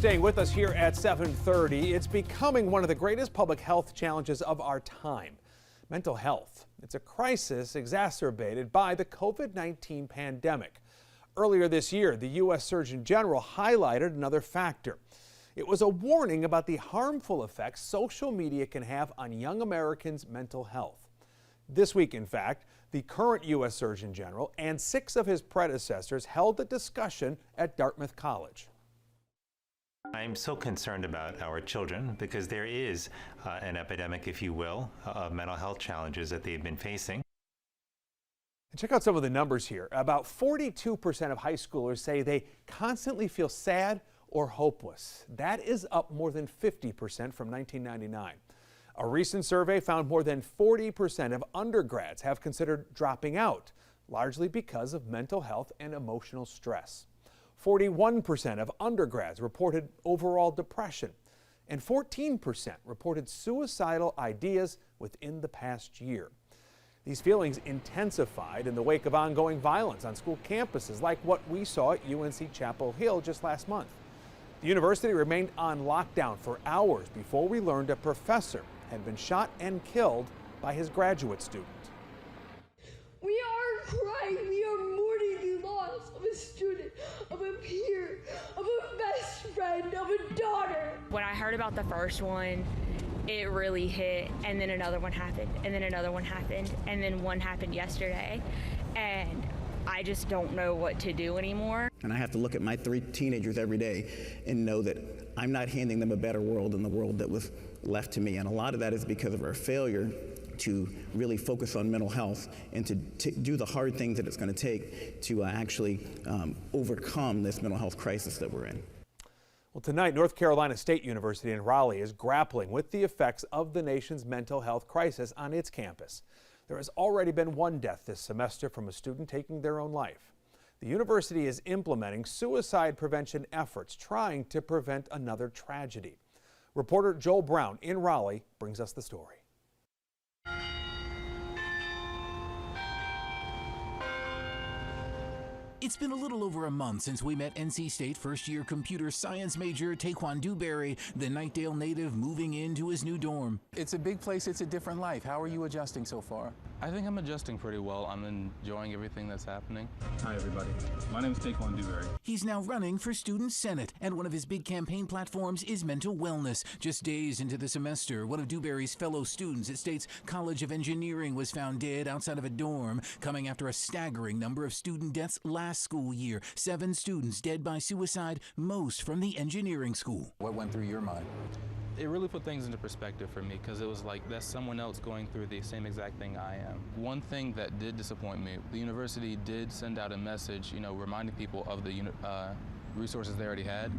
staying with us here at 7:30. It's becoming one of the greatest public health challenges of our time. Mental health. It's a crisis exacerbated by the COVID-19 pandemic. Earlier this year, the U.S. Surgeon General highlighted another factor. It was a warning about the harmful effects social media can have on young Americans' mental health. This week, in fact, the current U.S. Surgeon General and 6 of his predecessors held a discussion at Dartmouth College. I'm so concerned about our children because there is an epidemic, if you will, of mental health challenges that they've been facing. Check out some of the numbers here. About 42% of high schoolers say they constantly feel sad or hopeless. That is up more than 50% from 1999. A recent survey found more than 40% of undergrads have considered dropping out, largely because of mental health and emotional stress. 41% of undergrads reported overall depression, and 14% reported suicidal ideas within the past year. These feelings intensified in the wake of ongoing violence on school campuses, like what we saw at UNC Chapel Hill just last month. The university remained on lockdown for hours before we learned a professor had been shot and killed by his graduate student. We are crying. We are mourning the loss of a student, of a peer, of a best friend, of a daughter. When I heard about the first one, it really hit, and then another one happened, and then another one happened, and then one happened yesterday, and I just don't know what to do anymore. And I have to look at my 3 teenagers every day and know that I'm not handing them a better world than the world that was left to me. And a lot of that is because of our failure to really focus on mental health and to do the hard things that it's going to take to actually overcome this mental health crisis that we're in. Well, tonight, North Carolina State University in Raleigh is grappling with the effects of the nation's mental health crisis on its campus. There has already been 1 death this semester from a student taking their own life. The university is implementing suicide prevention efforts, trying to prevent another tragedy. Reporter Joel Brown in Raleigh brings us the story. It's been a little over a month since we met NC State first-year computer science major Taquan Dewberry, the Knightdale native moving into his new dorm. It's a big place, it's a different life. How are you adjusting so far? I think I'm adjusting pretty well. I'm enjoying everything that's happening. Hi everybody, my name is Taquan Dewberry. He's now running for Student Senate, and one of his big campaign platforms is mental wellness. Just days into the semester, one of Dewberry's fellow students at State's College of Engineering was found dead outside of a dorm, coming after a staggering number of student deaths last school year. 7 students dead by suicide, most from the engineering school. What went through your mind? It really put things into perspective for me because it was like that's someone else going through the same exact thing I am. One thing that did disappoint me, the university did send out a message, reminding people of the resources they already had,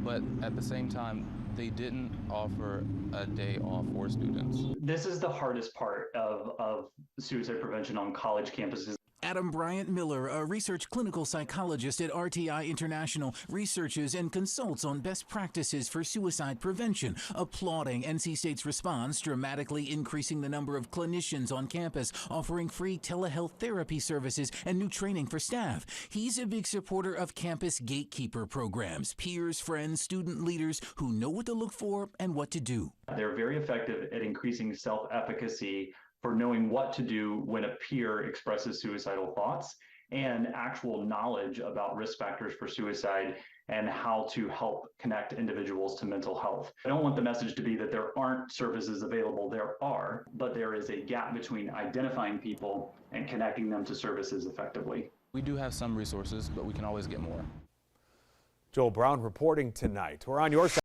but at the same time, they didn't offer a day off for students. This is the hardest part of suicide prevention on college campuses. Adam Bryant Miller, a research clinical psychologist at RTI International, researches and consults on best practices for suicide prevention, applauding NC State's response, dramatically increasing the number of clinicians on campus, offering free telehealth therapy services and new training for staff. He's a big supporter of campus gatekeeper programs, peers, friends, student leaders who know what to look for and what to do. They're very effective at increasing self-efficacy for knowing what to do when a peer expresses suicidal thoughts, and actual knowledge about risk factors for suicide and how to help connect individuals to mental health. I don't want the message to be that there aren't services available. There are, but there is a gap between identifying people and connecting them to services effectively. We do have some resources, but we can always get more. Joel Brown reporting tonight. We're on your side.